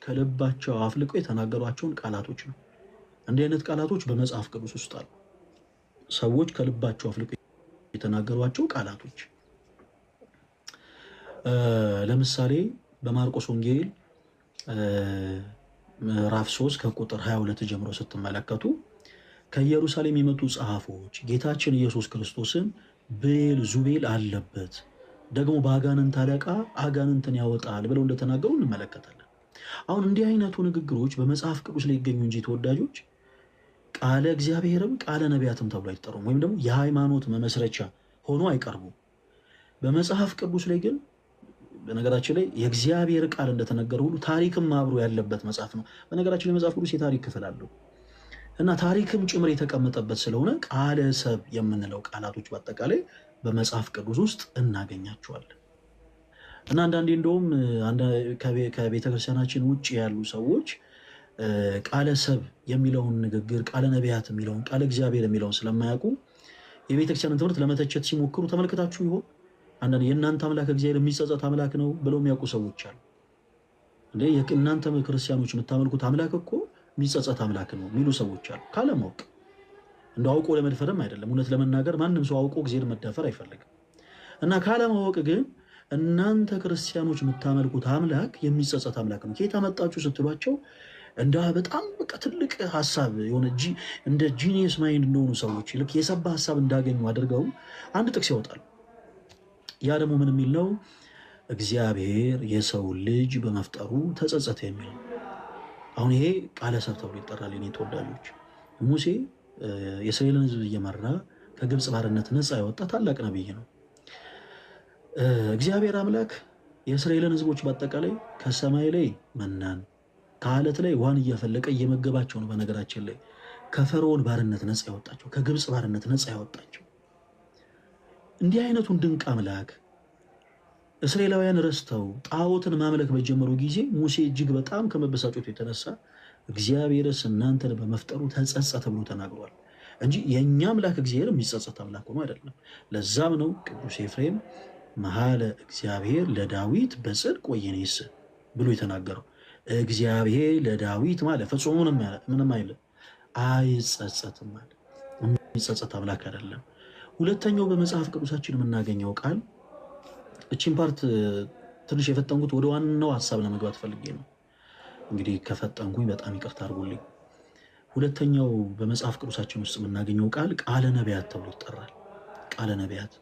ከልባቸው አፍልቀው የተናገሯቸውን ቃላቶች ነው። እንዲህ አይነት ቃላቶች በመጽሐፍ ቅዱስ ውስጥ አሉ። ሰዎች ከልባቸው አፍልቀው የተናገሯቸው ቃላቶች ለምሳሌ በማርቆስ ወንጌል ምዕራፍ 3 ከቁጥር 22 ጀምሮ ስትመለከቱ ከኢየሩሳሌም የመጡ ጸሐፎች ጌታችን ኢየሱስ ክርስቶስን ቤልዙቤል አለበት፣ ደግሞ በአጋንንት አለቃ አጋንንትን ያወጣል ብለው እንደተናገሩ እንመለከታለን። አሁን እንዲህ አይነቱ ንግግሮች በመጽሐፍ ቅዱስ ላይ ይገኙ እንጂ ተወዳጆች ቃለ እግዚአብሔርም ቃለ ነቢያትም ተብሎ አይጠሩም፣ ወይም ደግሞ የሃይማኖት መመስረቻ ሆኖ አይቀርቡም። በመጽሐፍ ቅዱስ ላይ ግን በነገራችን ላይ የእግዚአብሔር ቃል እንደተነገረ ሁሉ ታሪክም አብሮ ያለበት መጽሐፍ ነው። በነገራችን ላይ መጽሐፍ ቅዱስ የታሪክ ክፍል አለው እና ታሪክም ጭምር የተቀመጠበት ስለሆነ ቃለ ሰብ የምንለው ቃላቶች በአጠቃላይ በመጽሐፍ ቅዱስ ውስጥ እናገኛቸዋለን። እና አንዳንዴ እንደውም ከቤተክርስቲያናችን ውጭ ያሉ ሰዎች ቃለ ሰብ የሚለውን ንግግር ቃለ ነቢያት የሚለውን ቃለ እግዚአብሔር የሚለውን ስለማያውቁ የቤተክርስቲያንን ትምህርት ለመተቸት ሲሞክሩ ተመልክታችሁ ይሆን? አንዳንድ የእናንተ አምላክ እግዚአብሔር የሚጸጸት አምላክ ነው ብለው የሚያውቁ ሰዎች አሉ። እናንተ ክርስቲያኖች የምታመልኩት አምላክ እኮ የሚጸጸት አምላክ ነው የሚሉ ሰዎች አሉ። ካለማወቅ እንደ አውቆ ለመድፈርም አይደለም። እውነት ለመናገር ማንም ሰው አውቆ እግዚአብሔር መዳፈር አይፈልግም። እና ካለማወቅ ግን እናንተ ክርስቲያኖች የምታመልኩት አምላክ የሚጸጸት አምላክ ነው ከየት አመጣችሁ ስትሏቸው እንደ በጣም በቃ ትልቅ ሀሳብ የሆነ እንደ ጂኒየስ ማይንድ እንደሆኑ ሰዎች ልክ የሰባ ሀሳብ እንዳገኙ አድርገው አንድ ጥቅስ ያወጣሉ። ያ ደግሞ ምን የሚል ነው? እግዚአብሔር የሰው ልጅ በመፍጠሩ ተጸጸተ የሚል ነው። አሁን ይሄ ቃለ ሰብ ተብሎ ይጠራል። የኔ ተወዳጆች ሙሴ የእስራኤልን ሕዝብ እየመራ ከግብፅ ባርነት ነፃ ያወጣ ታላቅ ነቢይ ነው። እግዚአብሔር አምላክ የእስራኤልን ሕዝቦች በአጠቃላይ ከሰማይ ላይ መናን ከአለት ላይ ውሃን እያፈለቀ እየመገባቸው ነው። በነገራችን ላይ ከፈርዖን ባርነት ነፃ ያወጣቸው፣ ከግብፅ ባርነት ነፃ ያወጣቸው። እንዲህ አይነቱን ድንቅ አምላክ እስራኤላውያን ረስተው ጣዖትን ማምለክ በጀመሩ ጊዜ ሙሴ እጅግ በጣም ከመበሳጨቱ የተነሳ እግዚአብሔርስ እናንተን በመፍጠሩ ተጸጸተ ብሎ ተናግሯል እንጂ የእኛ አምላክ እግዚአብሔር የሚጸጸት አምላክ ሆኖ አይደለም። ለዛም ነው ቅዱስ ኤፍሬም መሐለ እግዚአብሔር ለዳዊት በጽድቅ ወይኔስ ብሎ የተናገረው። እግዚአብሔር ለዳዊት ማለት ፈጽሞ ምንም አይልም፣ አይጸጸትም ማለት የሚጸጸት አምላክ አይደለም። ሁለተኛው በመጽሐፍ ቅዱሳችን የምናገኘው ቃል እቺን ፓርት ትንሽ የፈጠንኩት ወደ ዋናው ሐሳብ ለመግባት ፈልጌ ነው። እንግዲህ ከፈጠንኩኝ በጣም ይቅርታ አድርጉልኝ። ሁለተኛው በመጽሐፍ ቅዱሳችን ውስጥ የምናገኘው ቃል ቃለ ነቢያት ተብሎ ይጠራል። ቃለ ነቢያት፣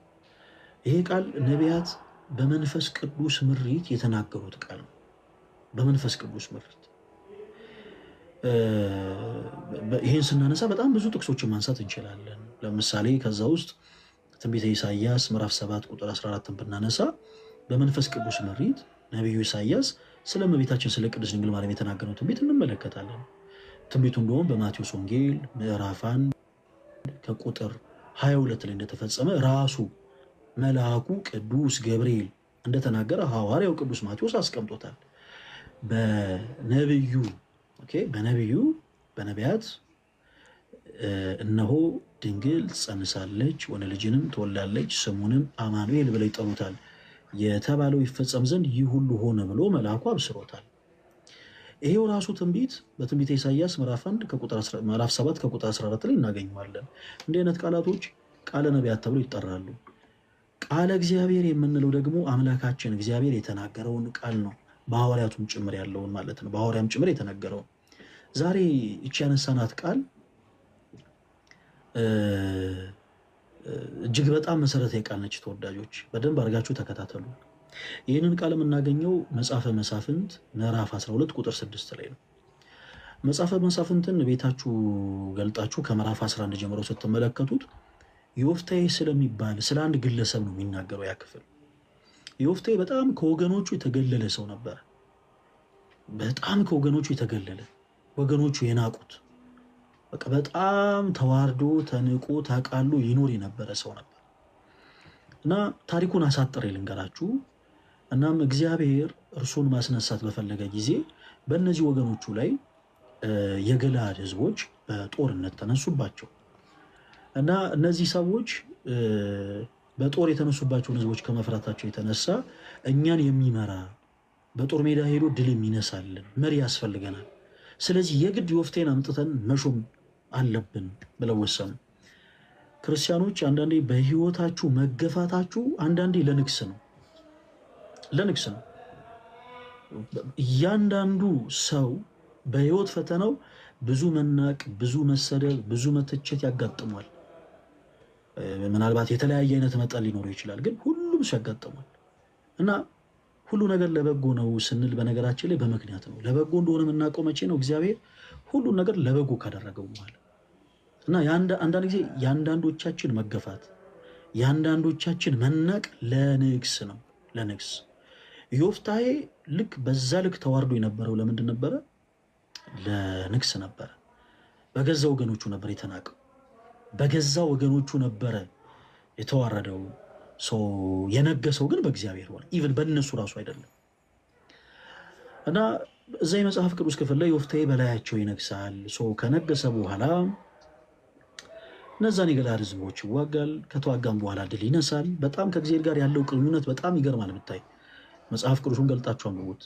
ይሄ ቃል ነቢያት በመንፈስ ቅዱስ ምሪት የተናገሩት ቃል ነው። በመንፈስ ቅዱስ ምሪት ይህን ስናነሳ በጣም ብዙ ጥቅሶችን ማንሳት እንችላለን። ለምሳሌ ከዛ ውስጥ ትንቢተ ኢሳይያስ ምዕራፍ 7 ቁጥር 14 ብናነሳ በመንፈስ ቅዱስ ምሪት ነቢዩ ኢሳይያስ ስለ እመቤታችን ስለ ቅድስት ድንግል ማርያም የተናገረው ትንቢት እንመለከታለን። ትንቢቱ እንደውም በማቴዎስ ወንጌል ምዕራፍ 1 ከቁጥር 22 ላይ እንደተፈጸመ ራሱ መልአኩ ቅዱስ ገብርኤል እንደተናገረ ሐዋርያው ቅዱስ ማቴዎስ አስቀምጦታል። በነቢያት እነሆ ድንግል ጸንሳለች ወንድ ልጅንም ትወልዳለች ስሙንም አማኑኤል ብለው ይጠሩታል የተባለው ይፈጸም ዘንድ ይህ ሁሉ ሆነ ብሎ መልአኩ አብስሮታል። ይሄው ራሱ ትንቢት በትንቢተ ኢሳይያስ ምዕራፍ 7 ከቁጥር 14 ላይ እናገኘዋለን። እንዲህ አይነት ቃላቶች ቃለ ነቢያት ተብሎ ይጠራሉ። ቃለ እግዚአብሔር የምንለው ደግሞ አምላካችን እግዚአብሔር የተናገረውን ቃል ነው። በሐዋርያቱም ጭምር ያለውን ማለት ነው። በሐዋርያም ጭምር የተነገረውን ዛሬ እቺ ያነሳናት ቃል እጅግ በጣም መሰረታዊ ቃል ነች። ተወዳጆች በደንብ አድርጋችሁ ተከታተሉ። ይህንን ቃል የምናገኘው መጽሐፈ መሳፍንት ምዕራፍ 12 ቁጥር 6 ላይ ነው። መጽሐፈ መሳፍንትን ቤታችሁ ገልጣችሁ ከምዕራፍ 11 ጀምሮ ስትመለከቱት ዮፍታሔ ስለሚባል ስለ አንድ ግለሰብ ነው የሚናገረው ያ ክፍል። ዮፍታሔ በጣም ከወገኖቹ የተገለለ ሰው ነበር። በጣም ከወገኖቹ የተገለለ፣ ወገኖቹ የናቁት፣ በቃ በጣም ተዋርዶ ተንቆ ታቃሉ ይኖር የነበረ ሰው ነበር እና ታሪኩን አሳጥሬ ልንገራችሁ። እናም እግዚአብሔር እርሱን ማስነሳት በፈለገ ጊዜ በእነዚህ ወገኖቹ ላይ የገለዓድ ህዝቦች በጦርነት ተነሱባቸው እና እነዚህ ሰዎች በጦር የተነሱባቸውን ህዝቦች ከመፍራታቸው የተነሳ እኛን የሚመራ በጦር ሜዳ ሄዶ ድል የሚነሳልን መሪ ያስፈልገናል። ስለዚህ የግድ ዮፍቴን አምጥተን መሾም አለብን ብለው ወሰኑ። ክርስቲያኖች አንዳንዴ በህይወታችሁ መገፋታችሁ አንዳንዴ ለንግስ ነው። እያንዳንዱ ሰው በህይወት ፈተናው ብዙ መናቅ፣ ብዙ መሰደብ፣ ብዙ መተቸት ያጋጥሟል። ምናልባት የተለያየ አይነት መጠን ሊኖረው ይችላል፣ ግን ሁሉም ሰው ያጋጥሟል። እና ሁሉ ነገር ለበጎ ነው ስንል በነገራችን ላይ በምክንያት ነው። ለበጎ እንደሆነ የምናውቀው መቼ ነው? እግዚአብሔር ሁሉን ነገር ለበጎ ካደረገው በኋላ እና አንዳንድ ጊዜ የአንዳንዶቻችን መገፋት፣ የአንዳንዶቻችን መናቅ ለንግስ ነው። ለንግስ ዮፍታሔ ልክ በዛ ልክ ተዋርዶ የነበረው ለምንድን ነበረ? ለንግስ ነበረ። በገዛ ወገኖቹ ነበር የተናቀው፣ በገዛ ወገኖቹ ነበረ የተዋረደው። የነገሰው ግን በእግዚአብሔር ሆነ። ኢቭን በእነሱ ራሱ አይደለም። እና እዛ የመጽሐፍ ቅዱስ ክፍል ላይ ዮፍታሔ በላያቸው ይነግሳል። ከነገሰ በኋላ እነዛን የገለዓድ ሕዝቦች ይዋጋል። ከተዋጋም በኋላ ድል ይነሳል። በጣም ከእግዚአብሔር ጋር ያለው ግንኙነት በጣም ይገርማል። ብታይ መጽሐፍ ቅዱሱን ገልጣችሁ አንብቡት።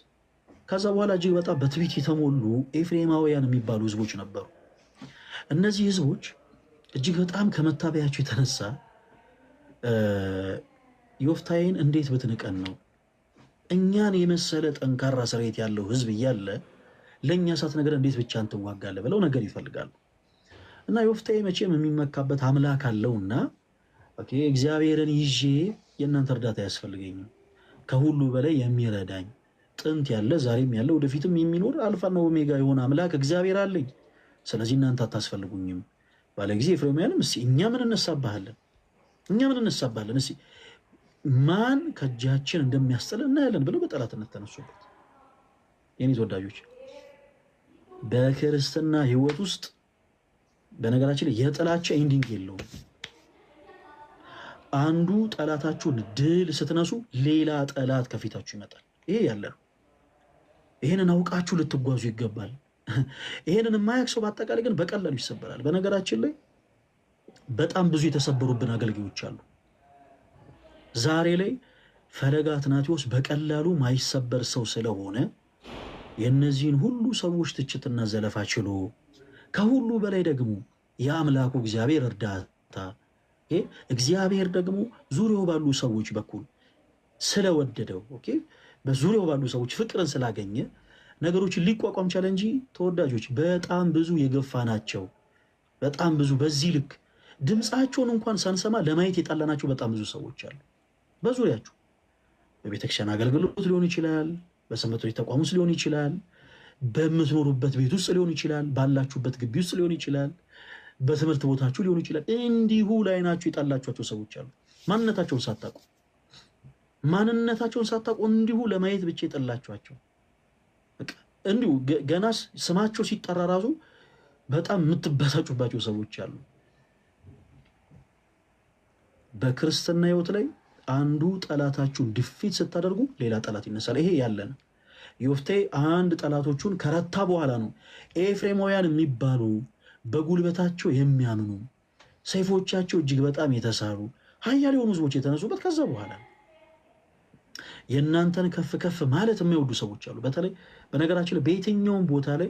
ከዛ በኋላ እጅግ በጣም በትዕቢት የተሞሉ ኤፍሬማውያን የሚባሉ ሕዝቦች ነበሩ። እነዚህ ሕዝቦች እጅግ በጣም ከመታበያቸው የተነሳ ዮፍታሔን እንዴት ብትንቀን ነው እኛን የመሰለ ጠንካራ ሰራዊት ያለው ሕዝብ እያለ ለእኛ ሳትነግረን እንዴት ብቻህን ትዋጋለህ ብለው ነገር ይፈልጋሉ። እና ዮፍታሔ መቼም የሚመካበት አምላክ አለውና እግዚአብሔርን ይዤ የእናንተ እርዳታ አያስፈልገኝም፣ ከሁሉ በላይ የሚረዳኝ ጥንት ያለ ዛሬም ያለ ወደፊትም የሚኖር አልፋና ኦሜጋ የሆነ አምላክ እግዚአብሔር አለኝ፣ ስለዚህ እናንተ አታስፈልጉኝም ባለ ጊዜ ኤፍሬማውያንም እስኪ እኛ ምን እነሳብሃለን፣ እስኪ ማን ከእጃችን እንደሚያስጥለን እናያለን ብለው በጠላትነት ተነሱበት። የኔ ተወዳጆች በክርስትና ህይወት ውስጥ በነገራችን ላይ የጥላቻ ኤንዲንግ የለውም። አንዱ ጠላታችሁን ድል ስትነሱ ሌላ ጠላት ከፊታችሁ ይመጣል። ይሄ ያለ ነው። ይሄንን አውቃችሁ ልትጓዙ ይገባል። ይሄንን የማያውቅ ሰው በአጠቃላይ ግን በቀላሉ ይሰበራል። በነገራችን ላይ በጣም ብዙ የተሰበሩብን አገልጋዮች አሉ። ዛሬ ላይ ፈለገ አትናቴዎስ በቀላሉ ማይሰበር ሰው ስለሆነ የእነዚህን ሁሉ ሰዎች ትችትና ዘለፋ ችሎ ከሁሉ በላይ ደግሞ የአምላኩ እግዚአብሔር እርዳታ እግዚአብሔር ደግሞ ዙሪያው ባሉ ሰዎች በኩል ስለወደደው በዙሪያው ባሉ ሰዎች ፍቅርን ስላገኘ ነገሮችን ሊቋቋም ቻለ እንጂ ተወዳጆች በጣም ብዙ የገፋ ናቸው። በጣም ብዙ በዚህ ልክ ድምፃቸውን እንኳን ሳንሰማ ለማየት የጣላናቸው በጣም ብዙ ሰዎች አሉ። በዙሪያችሁ በቤተክርስቲያን አገልግሎት ሊሆን ይችላል፣ በሰንበት ቤት ተቋም ውስጥ ሊሆን ይችላል፣ በምትኖሩበት ቤት ውስጥ ሊሆን ይችላል፣ ባላችሁበት ግቢ ውስጥ ሊሆን ይችላል፣ በትምህርት ቦታችሁ ሊሆን ይችላል። እንዲሁ ላይናችሁ የጣላችኋቸው ሰዎች አሉ። ማንነታቸውን ሳታውቁ እንዲሁ ለማየት ብቻ የጠላችኋቸው እንዲሁ ገና ስማቸው ሲጠራ ራሱ በጣም የምትበሳጩባቸው ሰዎች አሉ። በክርስትና ህይወት ላይ አንዱ ጠላታችሁን ድፊት ስታደርጉ ሌላ ጠላት ይነሳል። ይሄ ያለ ነው። ዮፍታሔ አንድ ጠላቶቹን ከረታ በኋላ ነው ኤፍሬማውያን የሚባሉ በጉልበታቸው የሚያምኑ ሰይፎቻቸው እጅግ በጣም የተሳሉ ኃያል የሆኑ ህዝቦች የተነሱበት። ከዛ በኋላ የእናንተን ከፍ ከፍ ማለት የማይወዱ ሰዎች አሉ። በተለይ በነገራችን ላይ በየትኛውም ቦታ ላይ